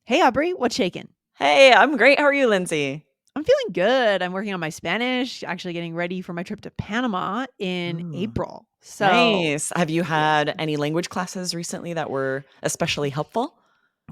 Hey Aubrey, what's shaking? Hey, I'm great. How are you, Lindsay? I'm feeling good. I'm working on my Spanish, actually getting ready for my trip to Panama in Ooh, April. So, nice. Have you yeah. had any language classes recently that were especially helpful?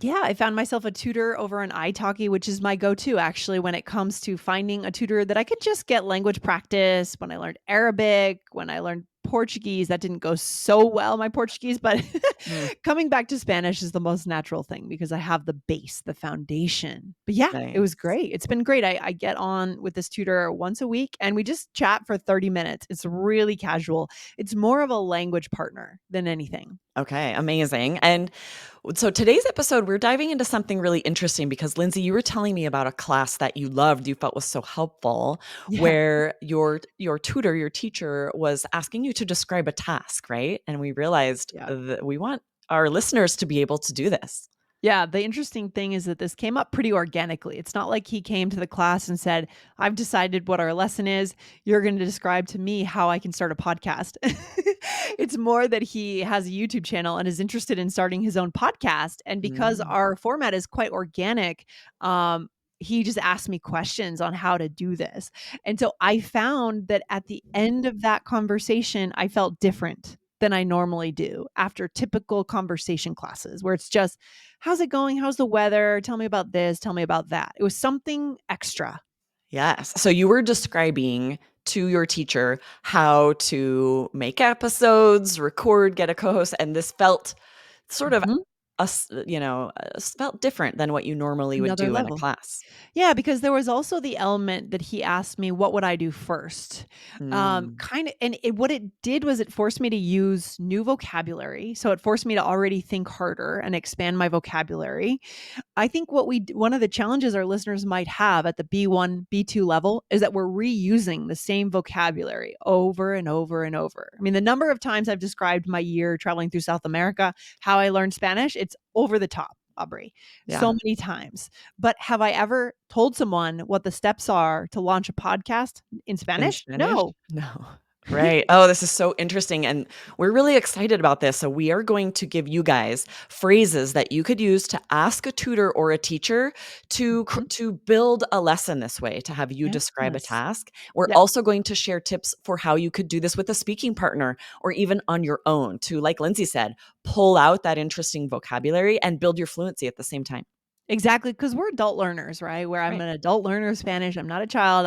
Yeah, I found myself a tutor over on italki, which is my go-to actually when it comes to finding a tutor that I could just get language practice. When I learned Arabic, when I learned Portuguese, that didn't go so well, my Portuguese, but Mm, coming back to Spanish is the most natural thing because I have the base, the foundation. But yeah, it was nice. great. It's been great. I get on with this tutor once a week and we just chat for 30 minutes. It's really casual. It's more of a language partner than anything. Okay, amazing. And so today's episode, we're diving into something really interesting because Lindsay, you were telling me about a class that you loved, you felt was so helpful, Yeah. where your tutor, your teacher was asking you to describe a task, right? And we realized Yeah. that we want our listeners to be able to do this. Yeah, the interesting thing is that this came up pretty organically. It's not like he came to the class and said, I've decided what our lesson is. You're going to describe to me how I can start a podcast. It's more that he has a YouTube channel and is interested in starting his own podcast. And because Mm, our format is quite organic, he just asked me questions on how to do this. And so I found that at the end of that conversation, I felt different than I normally do after typical conversation classes where it's just, how's it going? How's the weather? Tell me about this. Tell me about that. It was something extra. yes. So you were describing to your teacher how to make episodes, record, get a co-host, and this felt sort of Mhm. felt different than what you normally would Another do in a level. class. Yeah, because there was also the element that he asked me, what would I do first? Mm, Kind of, and what it did was it forced me to use new vocabulary. So it forced me to already think harder and expand my vocabulary. I think one of the challenges our listeners might have at the B1, B2 level is that we're reusing the same vocabulary over and over and over. I mean, the number of times I've described my year traveling through South America, how I learned Spanish, it's over the top, Aubrey, so yeah. many times. But have I ever told someone what the steps are to launch a podcast in In Spanish? Spanish? No. No. Right. Oh, this is so interesting, and we're really excited about this. So we are going to give you guys phrases that you could use to ask a tutor or a teacher Mhm. to build a lesson this way, to have you describe a Yes. task. We're Yep. also going to share tips for how you could do this with a speaking partner or even on your own to, like Lindsay said, pull out that interesting vocabulary and build your fluency at the same time. Exactly, because we're adult learners, right? Where I'm Right. an adult learner of Spanish. I'm not a child.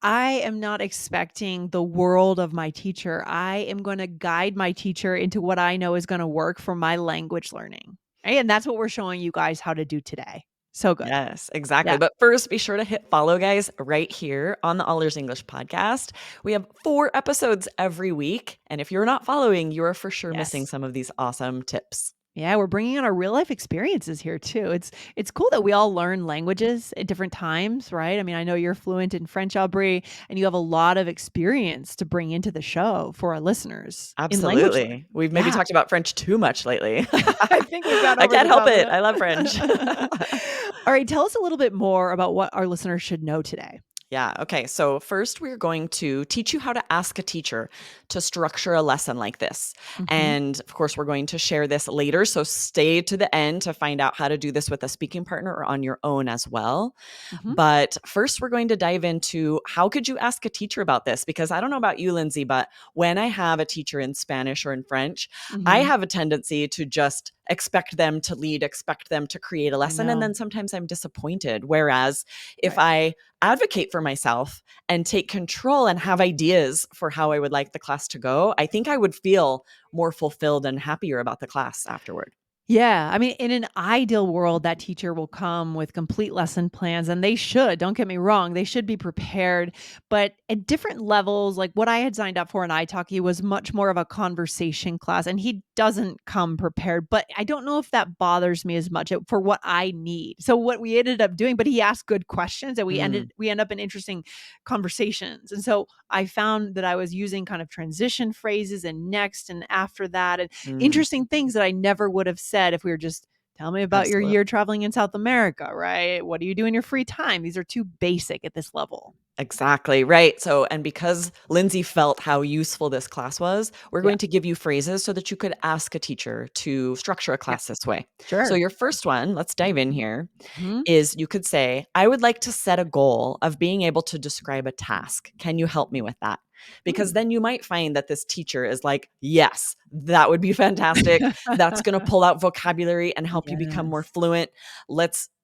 I am not expecting the world of my teacher. I am going to guide my teacher into what I know is going to work for my language learning. Right? And that's what we're showing you guys how to do today. So good. Yes, exactly. Yeah. But first, be sure to hit follow, guys, right here on the All Ears English podcast. We have 4 episodes every week. And if you're not following, you are for sure missing Yes. some of these awesome tips. Yeah, we're bringing in our real life experiences here too. It's cool that we all learn languages at different times, right? I mean, I know you're fluent in French, Aubrey, and you have a lot of experience to bring into the show for our listeners in language learning. Absolutely. We've maybe Yeah, talked about French too much lately. I think we've gone I over can't the help top of it. I love French. that. All right, tell us a little bit more about what our listeners should know today. Yeah. Okay. So, first, we're going to teach you how to ask a teacher to structure a lesson like this. Mhm, And of course, we're going to share this later. So, stay to the end to find out how to do this with a speaking partner or on your own as well. mhm, But first, we're going to dive into how could you ask a teacher about this? Because I don't know about you, Lindsay, but when I have a teacher in Spanish or in French, I mhm. have a tendency to just expect them to lead, expect them to create a I lesson. And know. then sometimes I'm disappointed. Whereas if Right. I advocate for myself and take control and have ideas for how I would like the class to go, I think I would feel more fulfilled and happier about the class afterward. Yeah, I mean, in an ideal world, that teacher will come with complete lesson plans, and they should. Don't get me wrong; they should be prepared. But at different levels, like what I had signed up for in italki was much more of a conversation class, and he doesn't come prepared. But I don't know if that bothers me as much for what I need. So what we ended up doing, but he asked good questions, and Mm, we end up in interesting conversations. And so I found that I was using kind of transition phrases and next and after that, and mm, interesting things that I never would have said if we were just, tell me about your absolutely. year traveling in South America, right? What do you do in your free time? These are too basic at this level. Exactly, right. So, and because Lindsay felt how useful this class was, we're Yeah. going to give you phrases so that you could ask a teacher to structure a Yeah. class this way. So, Sure. your first one, let's dive in here, Mhm. is you could say, I would like to set a goal of being able to describe a task. Can you help me with that? Because Hmm. then you might find that this teacher is like, yes, that would be fantastic. That's going to pull out vocabulary and help you become more Yes. fluent.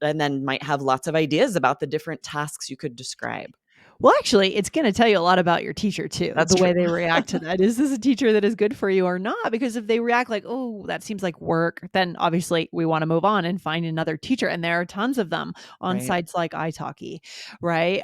And then might have lots of ideas about the different tasks you could describe. Well, actually, it's gonna tell you a lot about your teacher too, That's the true. way they react to that. Is this a teacher that is good for you or not? Because if they react like, "Oh, that seems like work," then obviously we wanna move on and find another teacher, and there are tons of them on Right. sites like italki, right?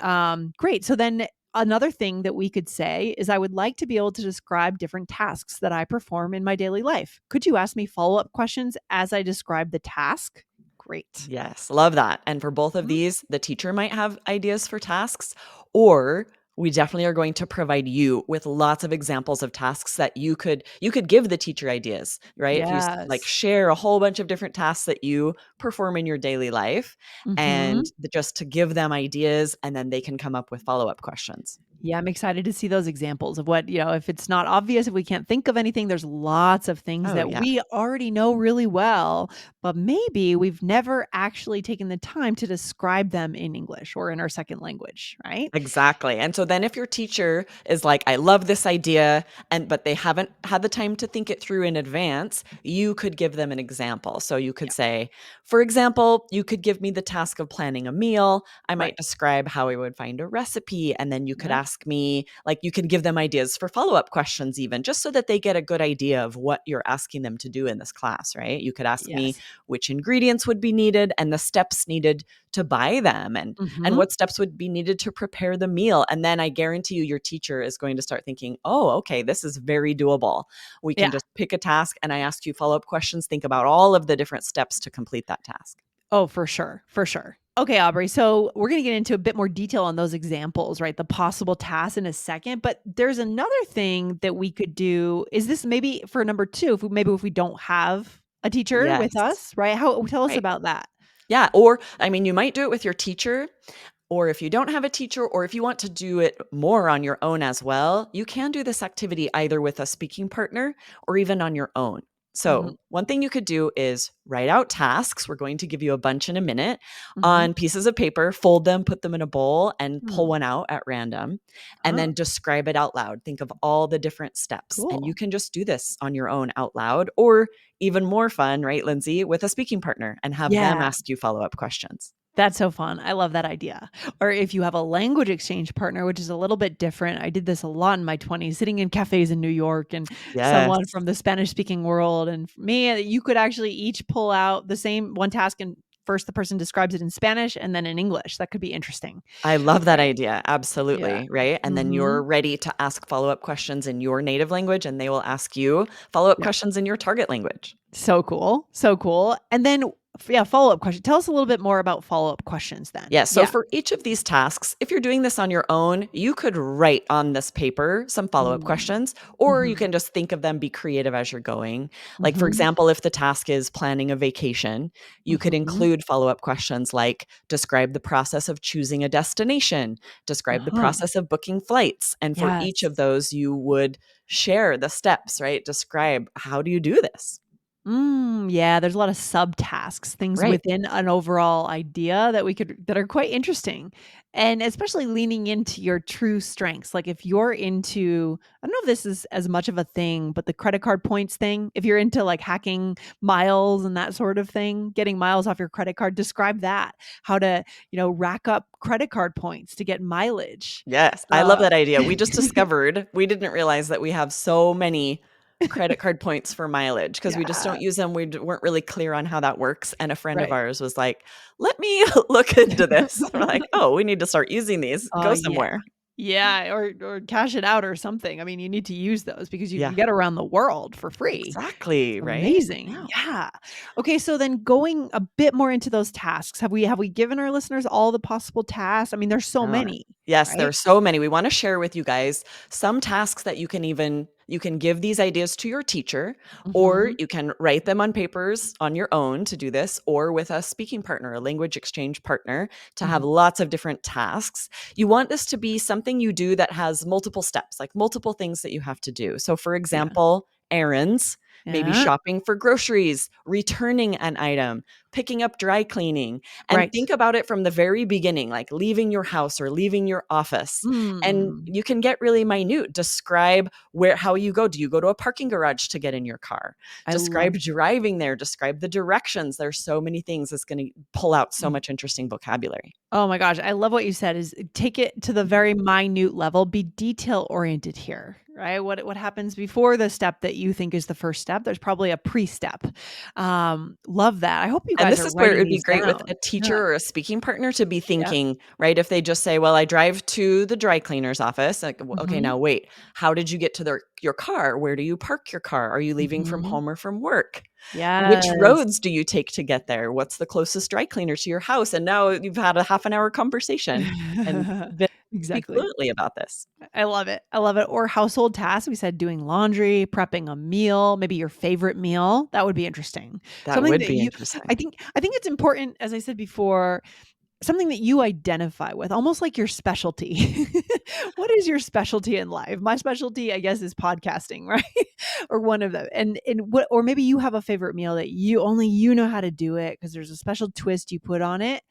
Great. So then another thing that we could say is I would like to be able to describe different tasks that I perform in my daily life. Could you ask me follow-up questions as I describe the task? Great. Yes, love that. And for both of Mhm. these, the teacher might have ideas for tasks, or we definitely are going to provide you with lots of examples of tasks that you could give the teacher ideas, right? If you like Yes. share a whole bunch of different tasks that you perform in your daily life and Mhm. just to give them ideas and then they can come up with follow-up questions. Yeah, I'm excited to see those examples of what, if it's not obvious, if we can't think of anything, there's lots of things Oh that yeah. we already know really well, but maybe we've never actually taken the time to describe them in English or in our second language, right? Exactly. And so then if your teacher is like, I love this idea, and but they haven't had the time to think it through in advance, you could give them an example. So you could Yeah. say, for example, you could give me the task of planning a meal. I might Right. describe how I would find a recipe. And then you could Yeah. ask me, like, you can give them ideas for follow-up questions, even just so that they get a good idea of what you're asking them to do in this class, right? You could ask me Yes. which ingredients would be needed and the steps needed to buy them and Mhm. what steps would be needed to prepare the meal. And then I guarantee you, your teacher is going to start thinking, oh, okay, this is very doable. We can Yeah. just pick a task and I ask you follow up questions. Think about all of the different steps to complete that task. Oh, for sure, for sure. Okay, Aubrey. So we're going to get into a bit more detail on those examples, right? The possible tasks in a second. But there's another thing that we could do. Is this maybe for number two? If we don't have a teacher with Yes. us, right? How tell us Right. about that? Yeah. Or, I mean, you might do it with your teacher, or if you don't have a teacher, or if you want to do it more on your own as well, you can do this activity either with a speaking partner or even on your own. Hmm. So, one thing you could do is write out tasks. We're going to give you a bunch in a minute Hmm. on pieces of paper, fold them, put them in a bowl, and pull Hmm. one out at random, and Oh, then describe it out loud. Think of all the different steps. And you cool. can just do this on your own out loud, or even more fun, right, Lindsay, with a speaking partner and have them Yeah. ask you follow up questions. That's so fun. I love that idea. Or if you have a language exchange partner, which is a little bit different. I did this a lot in my 20s, sitting in cafes in New York and someone Yes. from the Spanish speaking world. And for me, you could actually each pull out the same one task and first the person describes it in Spanish and then in English. That could be interesting. I love that Right. idea, Yeah. absolutely, right? And then Hmm. you're ready to ask follow-up questions in your native language, and they will ask you follow-up questions in your target language. So cool. So cool. And then, yeah, follow-up question. Tell us a little bit more about follow-up questions then. Yes, so Yeah. for each of these tasks, if you're doing this on your own, you could write on this paper some follow-up Mm. questions, or you Mhm. can just think of them, be creative as you're going. Like, for Mhm. example, if the task is planning a vacation, you could Mhm. include follow-up questions like describe the process of choosing a destination, describe the Uh-huh. process of booking flights. And for each of Yes. those, you would share the steps, right? Describe how do you do this? Yeah, there's a lot of subtasks, things Right. within an overall idea that are quite interesting. And especially leaning into your true strengths. Like if you're into, I don't know if this is as much of a thing, but the credit card points thing, if you're into like hacking miles and that sort of thing, getting miles off your credit card, describe that. How to, rack up credit card points to get mileage. Yes, I love Uh, that idea. We just discovered we didn't realize that we have so many credit card points for mileage because we just yeah, don't use them. Weren't really clear on how that works. And a friend of right. ours was like, let me look into this. We're like, oh, we need to start using these. Oh, Go yeah. somewhere. Yeah, or cash it out or something. I mean, you need to use those because you can Yeah, get around the world for free. It's exactly. Right. amazing. Yeah. Yeah. Okay, so then going a bit more into those tasks, have we given our listeners all the possible tasks? I mean, there's so Yeah. many. Yes, there are right? so many. We want to share with you guys some tasks that you can give these ideas to your teacher, or Mhm. you can write them on papers on your own to do this, or with a speaking partner, a language exchange partner, to have Mhm. lots of different tasks. You want this to be something you do that has multiple steps, like multiple things that you have to do. So for Yeah. example, errands, maybe Yeah. shopping for groceries, returning an item, picking up dry cleaning, and Right. think about it from the very beginning, like leaving your house or leaving your office. And Mm. you can get really minute. Describe how you go. Do you go to a parking garage to get in your car? I Describe love driving there. Describe the directions. There's so many things that's going to pull out so Mhm. much interesting vocabulary. Oh my gosh, I love what you said is take it to the very minute level, be detail oriented here, right? What happens before the step that you think is the first step? There's probably a pre-step. Love that. I hope you And guys this are is where it writing would be these great with down. a Yeah. teacher or a speaking partner to be Yeah. thinking, right? If they just say, "Well, I drive to the dry cleaner's office." Like, "Okay, Mhm. now wait. How did you get to your car? Where do you park your car? Are you leaving from Mhm. home or from work? Which Yes. roads do you take to get there? What's the closest dry cleaner to your house?" And now you've had a half an hour conversation and been speak Exactly. fluently about this. I love it. I love it. Or household tasks. We said doing laundry, prepping a meal, maybe your favorite meal. That would be interesting. That Something would that be you interesting. I think it's important, as I said before, something that you identify with, almost like your specialty. What is your specialty in life? My specialty, I guess, is podcasting, right? Or one of them. And what or maybe you have a favorite meal that you know how to do it because there's a special twist you put on it.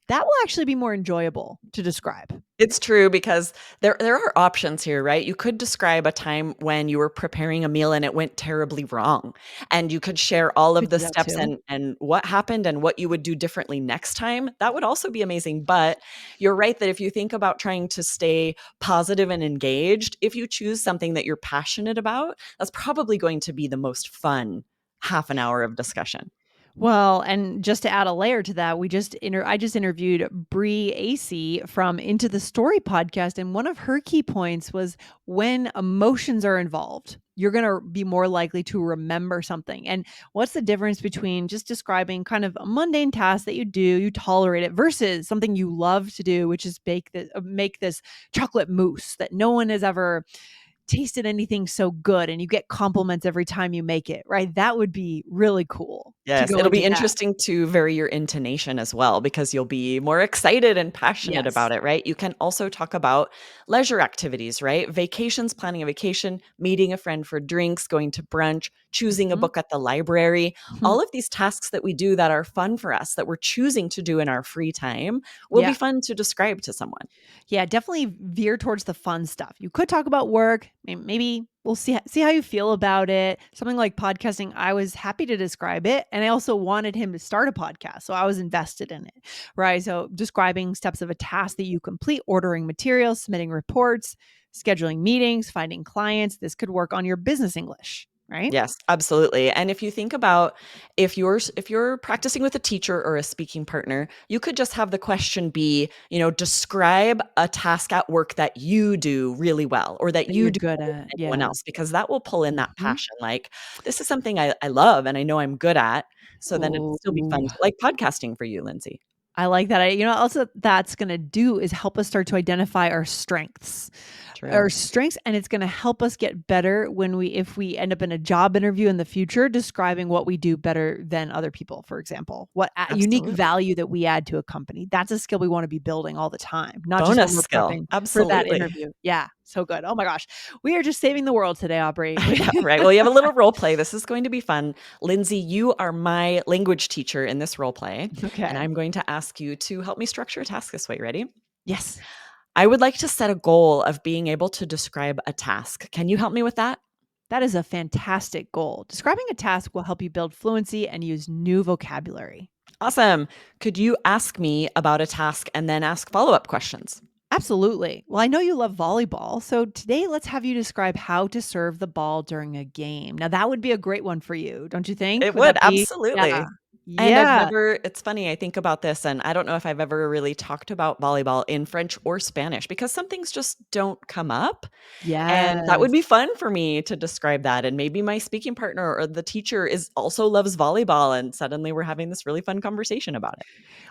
That will actually be more enjoyable to describe. It's true because there are options here, right? You could describe a time when you were preparing a meal and it went terribly wrong, and you could share all of Could the do that steps too. and what happened and what you would do differently next time. That would also be amazing, but you're right that if you think about trying to stay positive and engaged, if you choose something that you're passionate about, that's probably going to be the most fun half an hour of discussion. Well, and just to add a layer to that, I just interviewed Bree AC from Into the Story podcast, and one of her key points was when emotions are involved, you're going to be more likely to remember something. And what's the difference between just describing kind of a mundane task that you do, you tolerate it, versus something you love to do, which is make this chocolate mousse that no one has ever tasted anything so good, and you get compliments every time you make it, right? That would be really cool to Yes, go it'll be into that. interesting to vary your intonation as well because you'll be more excited and passionate Yes. about it, right? You can also talk about leisure activities, right? Vacations, planning a vacation, meeting a friend for drinks, going to brunch, choosing a Mhm. book at the library. Mhm. All of these tasks that we do that are fun for us, that we're choosing to do in our free time, will be Yeah. fun to describe to someone. Yeah, definitely veer towards the fun stuff. You could talk about work. Maybe we'll see how you feel about it. Something like podcasting, I was happy to describe it, and I also wanted him to start a podcast, so I was invested in it. Right? So describing steps of a task that you complete, ordering materials, submitting reports, scheduling meetings, finding clients. This could work on your business English, right? Yes, absolutely. And if you think about if you're practicing with a teacher or a speaking partner, you could just have the question be, describe a task at work that you do really well or that That you you're do good better at. than anyone Yeah. else because that will pull in that Mhm. passion. Like this is something I love and I know I'm good at. So then it'd still be fun Ooh. to like podcasting for you, Lindsay. I like that. Also that's gonna do is help us start to identify our strengths. Our True. strengths, and it's gonna help us get better when if we end up in a job interview in the future, describing what we do better than other people, for example. What unique Absolutely. value that we add to a company. That's a skill we wanna be building all the time, not just when Bonus we're skill. prepping for that Absolutely. interview. Yeah, so good. Oh my gosh. We are just saving the world today, Aubrey. Yeah, right. Well, you have a little role play. This is going to be fun. Lindsay, you are my language teacher in this role play, and Okay. I'm going to ask you to help me structure a task this way. Ready? Yes. I would like to set a goal of being able to describe a task. Can you help me with that? That is a fantastic goal. Describing a task will help you build fluency and use new vocabulary. Awesome. Could you ask me about a task and then ask follow up questions? Absolutely. Well, I know you love volleyball. So today, let's have you describe how to serve the ball during a game. Now, that would be a great one for you, don't you think? It Would would. that be? Yeah. Absolutely. And I've Yeah. never it's funny, I think about this, and I don't know if I've ever really talked about volleyball in French or Spanish because some things just don't come up, and that would Yes. be fun for me to describe that, and maybe my speaking partner or the teacher is also loves volleyball, and suddenly we're having this really fun conversation about it.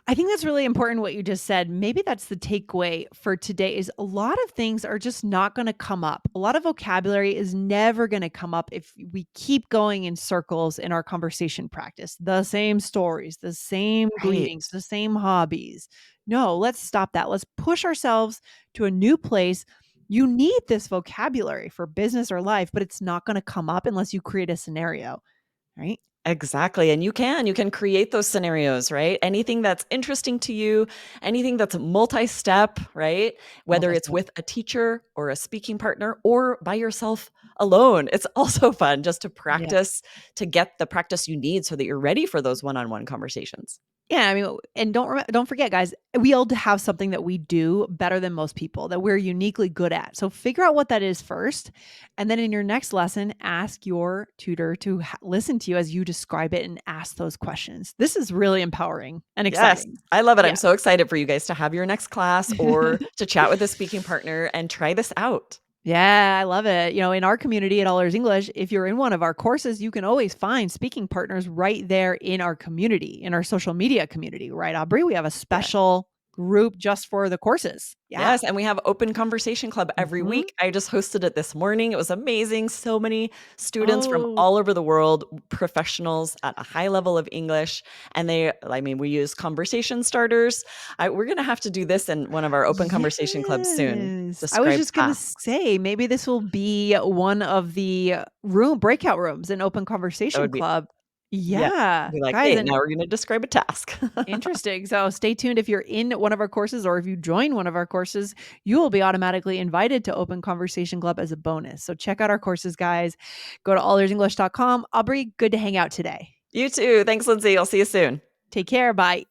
I think that's really important what you just said. Maybe that's the takeaway for today is a lot of things are just not going to come up. A lot of vocabulary is never going to come up if we keep going in circles in our conversation practice. The same stories, the same Right. greetings, the same hobbies. No, let's stop that. Let's push ourselves to a new place. You need this vocabulary for business or life, but it's not going to come up unless you create a scenario, right? Exactly, and you can create those scenarios, right? Anything that's interesting to you, anything that's multi-step, right? Whether it's Multi-step. with a teacher or a speaking partner or by yourself alone. It's also fun just to Yeah. practice, to get the practice you need so that you're ready for those one-on-one conversations. Yeah, I mean, and don't forget, guys, we all have something that we do better than most people that we're uniquely good at. So figure out what that is first, and then in your next lesson, ask your tutor to listen to you as you describe it and ask those questions. This is really empowering and Yes, exciting. I love it. I'm Yeah. so excited for you guys to have your next class or to chat with a speaking partner and try this out. Yeah, I love it. In our community at All Ears English, if you're in one of our courses, you can always find speaking partners right there in our community, in our social media community, right, Aubrey? We have a Yeah. special group just for the courses. Yeah. Yes, and we have Open Conversation Club every Mhm. week. I just hosted it this morning. It was amazing. So many students from Oh, all over the world, professionals at a high level of English, and we use conversation starters. We're gonna have to do this in one of our Open Conversation Clubs soon. yes. I was Describe just gonna tasks. say, maybe this will be one of the breakout rooms in Open That Conversation would be Club. yeah. Yeah. Be like, Guys, hey, and now we're gonna describe a task. interesting. So stay tuned if you're in one of our courses or if you join one of our courses, you will be automatically invited to Open Conversation Club as a bonus. So check out our courses, guys. Go to allearsenglish.com. Aubrey, good to hang out today. You too. Thanks, Lindsay. I'll see you soon. Take care. Bye.